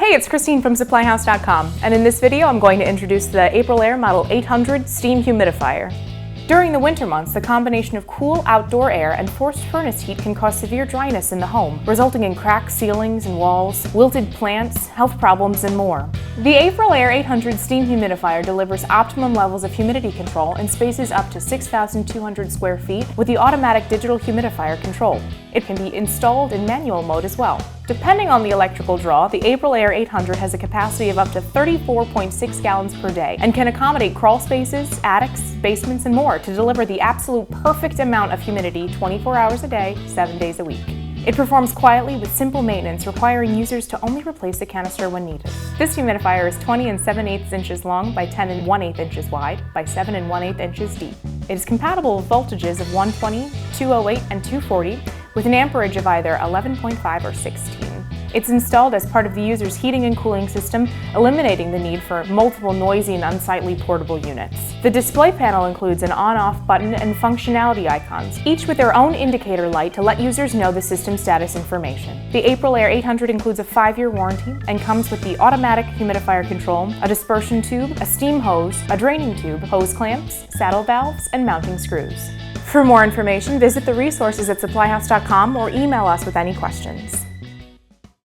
Hey, it's Christine from SupplyHouse.com, and in this video I'm going to introduce the Aprilaire Model 800 Steam Humidifier. During the winter months, the combination of cool outdoor air and forced furnace heat can cause severe dryness in the home, resulting in cracked ceilings and walls, wilted plants, health problems, and more. The Aprilaire 800 Steam Humidifier delivers optimum levels of humidity control in spaces up to 6,200 square feet with the Automatic Digital Humidifier Control. It can be installed in manual mode as well. Depending on the electrical draw, the Aprilaire 800 has a capacity of up to 34.6 gallons per day and can accommodate crawl spaces, attics, basements, and more to deliver the absolute perfect amount of humidity 24 hours a day, 7 days a week. It performs quietly with simple maintenance, requiring users to only replace the canister when needed. This humidifier is 20 7/8 inches long by 10 1/8 inches wide by 7 1/8 inches deep. It is compatible with voltages of 120, 208, and 240 with an amperage of either 11.5 or 16. It's installed as part of the user's heating and cooling system, eliminating the need for multiple noisy and unsightly portable units. The display panel includes an on-off button and functionality icons, each with their own indicator light to let users know the system status information. The Aprilaire 800 includes a 5-year warranty and comes with the Automatic Humidifier Control, a dispersion tube, a steam hose, a draining tube, hose clamps, saddle valves, and mounting screws. For more information, visit the resources at SupplyHouse.com or email us with any questions.